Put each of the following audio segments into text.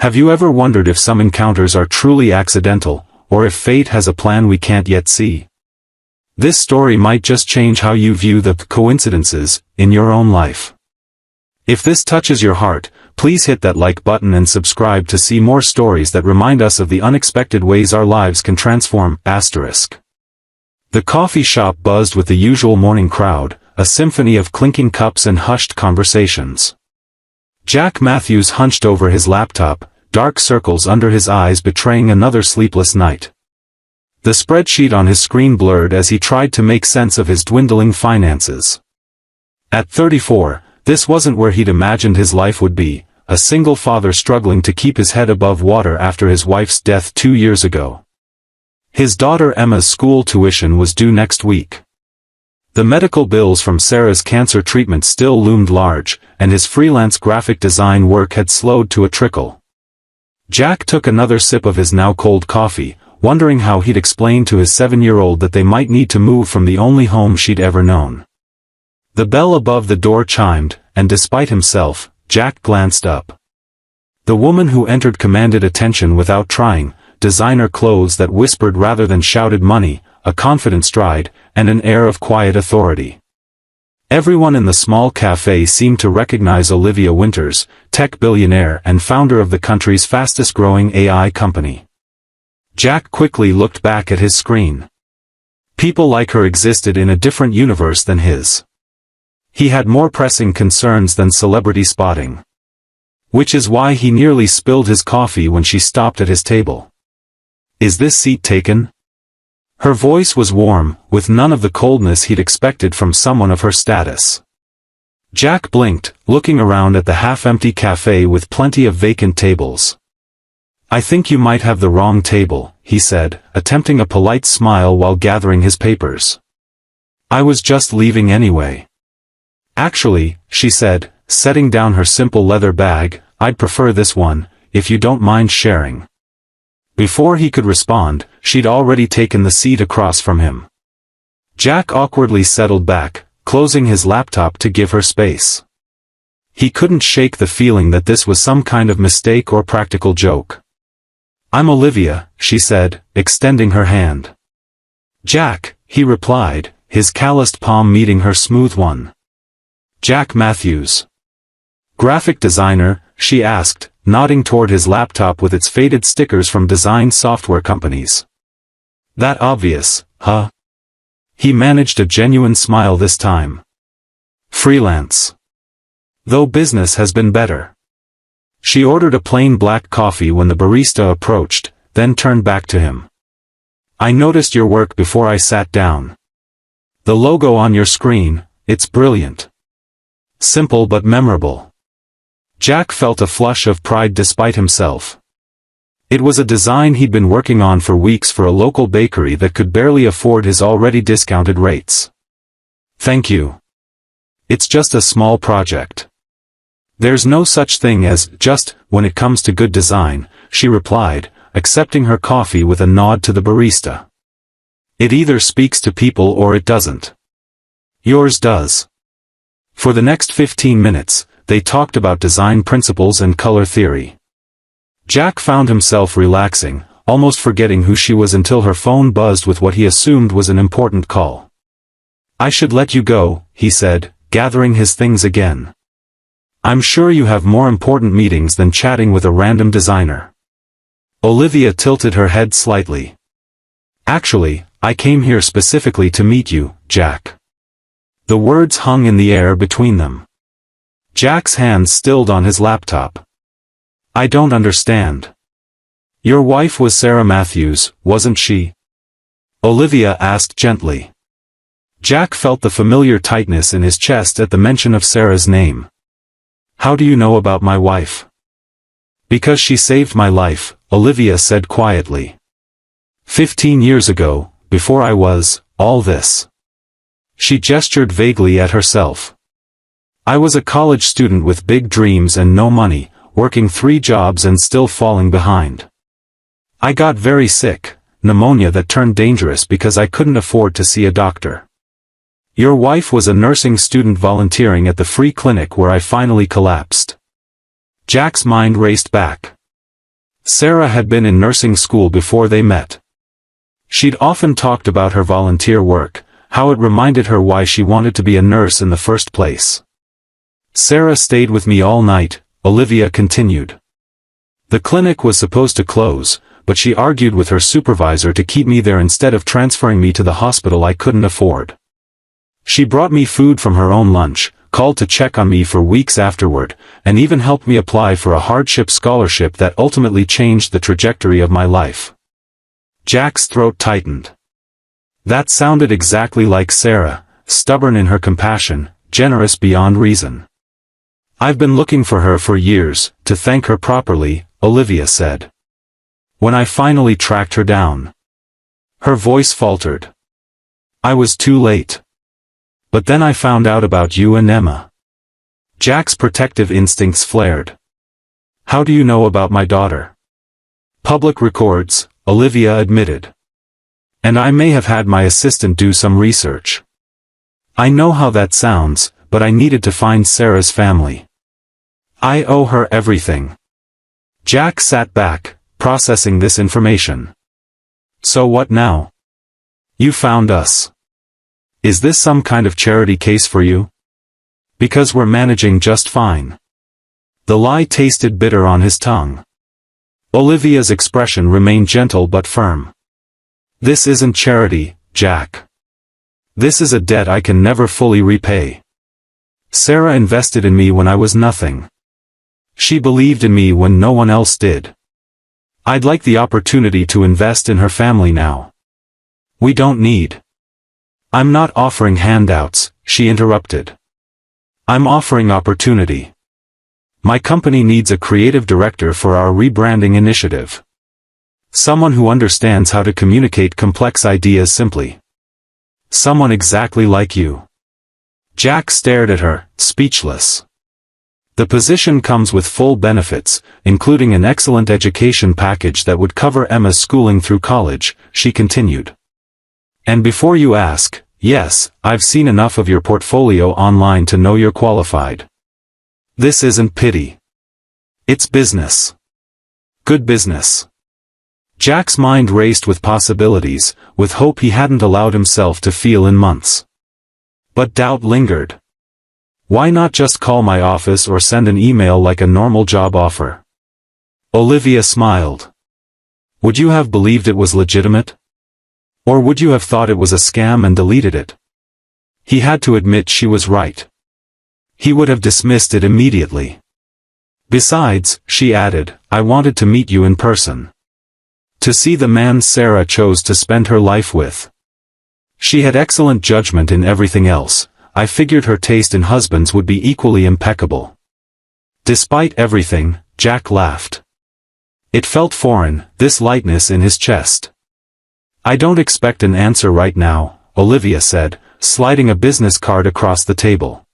Have you ever wondered if some encounters are truly accidental, or if fate has a plan we can't yet see? This story might just change how you view the coincidences in your own life. If this touches your heart, please hit that like button and subscribe to see more stories that remind us of the unexpected ways our lives can transform. The coffee shop buzzed with the usual morning crowd, a symphony of clinking cups and hushed conversations. Jack Matthews hunched over his laptop, dark circles under his eyes betraying another sleepless night. The spreadsheet on his screen blurred as he tried to make sense of his dwindling finances. At 34, this wasn't where he'd imagined his life would be, a single father struggling to keep his head above water after his wife's death 2 years ago. His daughter Emma's school tuition was due next week. The medical bills from Sarah's cancer treatment still loomed large, and his freelance graphic design work had slowed to a trickle. Jack took another sip of his now cold coffee, wondering how he'd explain to his 7-year-old that they might need to move from the only home she'd ever known. The bell above the door chimed, and despite himself, Jack glanced up. The woman who entered commanded attention without trying, designer clothes that whispered rather than shouted money, a confident stride, and an air of quiet authority. Everyone in the small cafe seemed to recognize Olivia Winters, tech billionaire and founder of the country's fastest-growing AI company. Jack quickly looked back at his screen. People like her existed in a different universe than his. He had more pressing concerns than celebrity spotting. Which is why he nearly spilled his coffee when she stopped at his table. "Is this seat taken?" Her voice was warm, with none of the coldness he'd expected from someone of her status. Jack blinked, looking around at the half-empty cafe with plenty of vacant tables. "I think you might have the wrong table," he said, attempting a polite smile while gathering his papers. "I was just leaving anyway." "Actually," she said, setting down her simple leather bag, "I'd prefer this one, if you don't mind sharing." Before he could respond, she'd already taken the seat across from him. Jack awkwardly settled back, closing his laptop to give her space. He couldn't shake the feeling that this was some kind of mistake or practical joke. "I'm Olivia," she said, extending her hand. "Jack," he replied, his calloused palm meeting her smooth one. "Jack Matthews." "Graphic designer?" she asked, nodding toward his laptop with its faded stickers from design software companies. "That obvious, huh?" He managed a genuine smile this time. "Freelance. Though business has been better." She ordered a plain black coffee when the barista approached, then turned back to him. "I noticed your work before I sat down. The logo on your screen, it's brilliant. Simple but memorable." Jack felt a flush of pride despite himself. It was a design he'd been working on for weeks for a local bakery that could barely afford his already discounted rates. "Thank you. It's just a small project." "There's no such thing as just when it comes to good design," she replied, accepting her coffee with a nod to the barista. "It either speaks to people or it doesn't. Yours does." For the next 15 minutes, they talked about design principles and color theory. Jack found himself relaxing, almost forgetting who she was until her phone buzzed with what he assumed was an important call. "I should let you go," he said, gathering his things again. "I'm sure you have more important meetings than chatting with a random designer." Olivia tilted her head slightly. "Actually, I came here specifically to meet you, Jack." The words hung in the air between them. Jack's hands stilled on his laptop. "I don't understand." "Your wife was Sarah Matthews, wasn't she?" Olivia asked gently. Jack felt the familiar tightness in his chest at the mention of Sarah's name. "How do you know about my wife?" "Because she saved my life," Olivia said quietly. 15 years ago, before I was, all this." She gestured vaguely at herself. "I was a college student with big dreams and no money, working 3 jobs and still falling behind. I got very sick, pneumonia that turned dangerous because I couldn't afford to see a doctor. Your wife was a nursing student volunteering at the free clinic where I finally collapsed." Jack's mind raced back. Sarah had been in nursing school before they met. She'd often talked about her volunteer work, how it reminded her why she wanted to be a nurse in the first place. Sarah stayed with me all night, Olivia continued. The clinic was supposed to close, but she argued with her supervisor to keep me there instead of transferring me to the hospital I couldn't afford. She brought me food from her own lunch, called to check on me for weeks afterward, and even helped me apply for a hardship scholarship that ultimately changed the trajectory of my life. Jack's throat tightened. That sounded exactly like Sarah, stubborn in her compassion, generous beyond reason. I've been looking for her for years, to thank her properly, Olivia said. When I finally tracked her down. Her voice faltered. I was too late. But then I found out about you and Emma. Jack's protective instincts flared. How do you know about my daughter? Public records, Olivia admitted. And I may have had my assistant do some research. I know how that sounds, but I needed to find Sarah's family. I owe her everything. Jack sat back, processing this information. So what now? You found us. Is this some kind of charity case for you? Because we're managing just fine. The lie tasted bitter on his tongue. Olivia's expression remained gentle but firm. This isn't charity, Jack. This is a debt I can never fully repay. Sarah invested in me when I was nothing. She believed in me when no one else did. I'd like the opportunity to invest in her family now. We don't need. I'm not offering handouts, she interrupted. I'm offering opportunity. My company needs a creative director for our rebranding initiative. Someone who understands how to communicate complex ideas simply. Someone exactly like you. Jack stared at her, speechless. The position comes with full benefits, including an excellent education package that would cover Emma's schooling through college, she continued. And before you ask, yes, I've seen enough of your portfolio online to know you're qualified. This isn't pity. It's business. Good business. Jack's mind raced with possibilities, with hope he hadn't allowed himself to feel in months. But doubt lingered. Why not just call my office or send an email like a normal job offer? Olivia smiled. Would you have believed it was legitimate? Or would you have thought it was a scam and deleted it? He had to admit she was right. He would have dismissed it immediately. Besides, she added, I wanted to meet you in person. To see the man Sarah chose to spend her life with. She had excellent judgment in everything else. I figured her taste in husbands would be equally impeccable. Despite everything, Jack laughed. It felt foreign, this lightness in his chest. I don't expect an answer right now, Olivia said, sliding a business card across the table.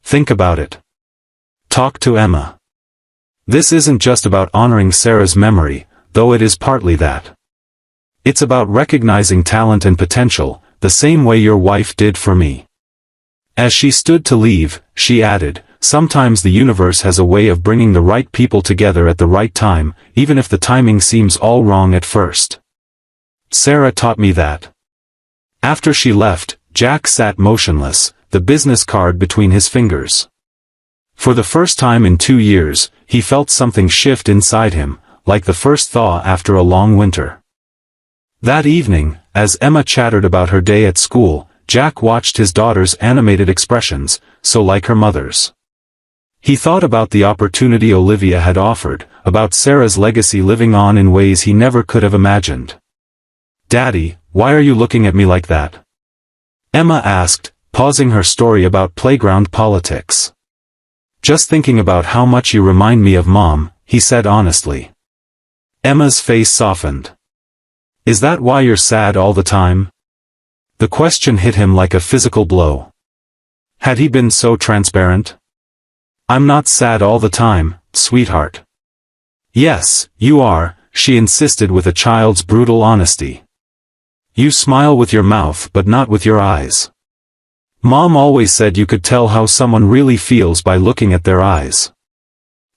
Think about it. Talk to Emma. This isn't just about honoring Sarah's memory, though it is partly that. It's about recognizing talent and potential, the same way your wife did for me. As she stood to leave, she added, sometimes the universe has a way of bringing the right people together at the right time, even if the timing seems all wrong at first. Sarah taught me that. After she left, Jack sat motionless, the business card between his fingers. For the first time in 2 years, he felt something shift inside him, like the first thaw after a long winter. That evening, as Emma chattered about her day at school, Jack watched his daughter's animated expressions, so like her mother's. He thought about the opportunity Olivia had offered, about Sarah's legacy living on in ways he never could have imagined. Daddy, why are you looking at me like that? Emma asked, pausing her story about playground politics. Just thinking about how much you remind me of Mom, he said honestly. Emma's face softened. Is that why you're sad all the time? The question hit him like a physical blow. Had he been so transparent? I'm not sad all the time, sweetheart. Yes, you are, she insisted with a child's brutal honesty. You smile with your mouth but not with your eyes. Mom always said you could tell how someone really feels by looking at their eyes.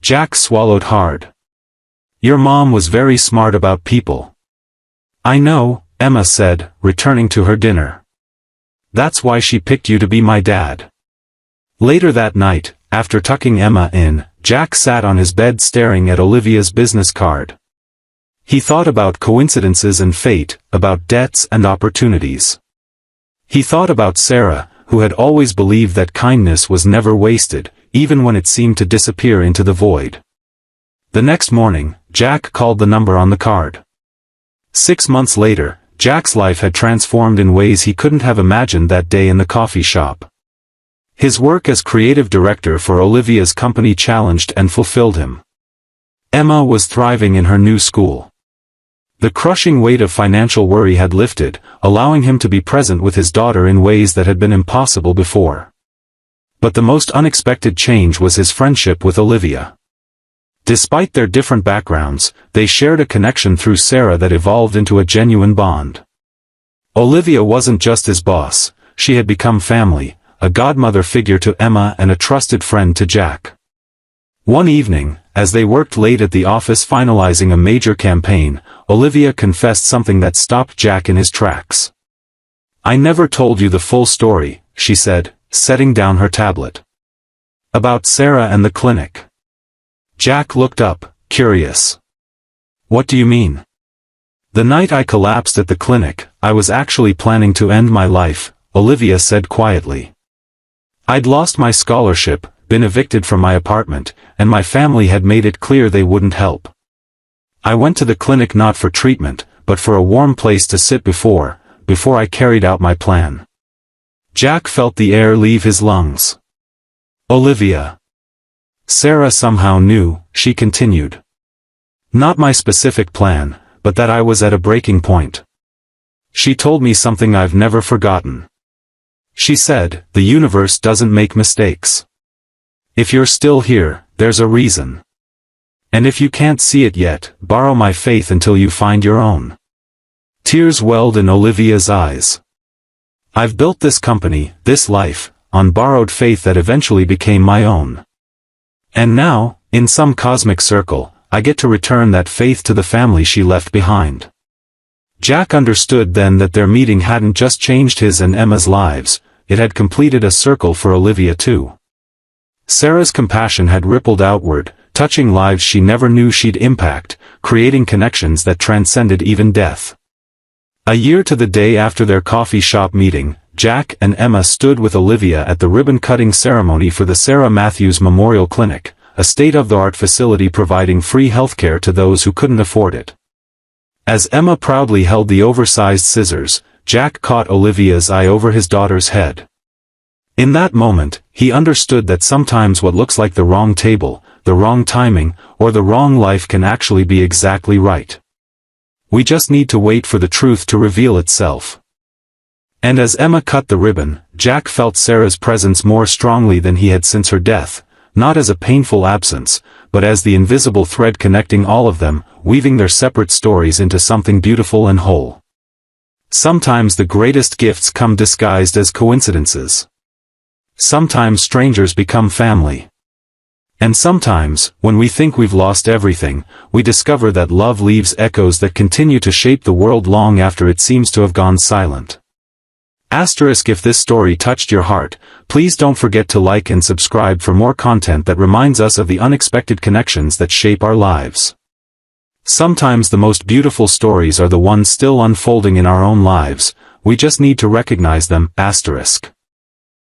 Jack swallowed hard. Your mom was very smart about people. I know, Emma said, returning to her dinner. That's why she picked you to be my dad. Later that night, after tucking Emma in, Jack sat on his bed staring at Olivia's business card. He thought about coincidences and fate, about debts and opportunities. He thought about Sarah, who had always believed that kindness was never wasted, even when it seemed to disappear into the void. The next morning, Jack called the number on the card. 6 months later, Jack's life had transformed in ways he couldn't have imagined that day in the coffee shop. His work as creative director for Olivia's company challenged and fulfilled him. Emma was thriving in her new school. The crushing weight of financial worry had lifted, allowing him to be present with his daughter in ways that had been impossible before. But the most unexpected change was his friendship with Olivia. Despite their different backgrounds, they shared a connection through Sarah that evolved into a genuine bond. Olivia wasn't just his boss, she had become family, a godmother figure to Emma and a trusted friend to Jack. One evening, as they worked late at the office finalizing a major campaign, Olivia confessed something that stopped Jack in his tracks. I never told you the full story, she said, setting down her tablet. About Sarah and the clinic. Jack looked up, curious. What do you mean? The night I collapsed at the clinic, I was actually planning to end my life, Olivia said quietly. I'd lost my scholarship, been evicted from my apartment, and my family had made it clear they wouldn't help. I went to the clinic not for treatment, but for a warm place to sit before I carried out my plan. Jack felt the air leave his lungs. Olivia. Sarah somehow knew, she continued. Not my specific plan, but that I was at a breaking point. She told me something I've never forgotten. She said, the universe doesn't make mistakes. If you're still here, there's a reason. And if you can't see it yet, borrow my faith until you find your own. Tears welled in Olivia's eyes. I've built this company, this life, on borrowed faith that eventually became my own. And now, in some cosmic circle, I get to return that faith to the family she left behind. Jack understood then that their meeting hadn't just changed his and Emma's lives, it had completed a circle for Olivia too. Sarah's compassion had rippled outward, touching lives she never knew she'd impact, creating connections that transcended even death. A year to the day after their coffee shop meeting, Jack and Emma stood with Olivia at the ribbon-cutting ceremony for the Sarah Matthews Memorial Clinic, a state-of-the-art facility providing free healthcare to those who couldn't afford it. As Emma proudly held the oversized scissors, Jack caught Olivia's eye over his daughter's head. In that moment, he understood that sometimes what looks like the wrong table, the wrong timing, or the wrong life can actually be exactly right. We just need to wait for the truth to reveal itself. And as Emma cut the ribbon, Jack felt Sarah's presence more strongly than he had since her death, not as a painful absence, but as the invisible thread connecting all of them, weaving their separate stories into something beautiful and whole. Sometimes the greatest gifts come disguised as coincidences. Sometimes strangers become family. And sometimes, when we think we've lost everything, we discover that love leaves echoes that continue to shape the world long after it seems to have gone silent. If this story touched your heart, please don't forget to like and subscribe for more content that reminds us of the unexpected connections that shape our lives. Sometimes the most beautiful stories are the ones still unfolding in our own lives, we just need to recognize them.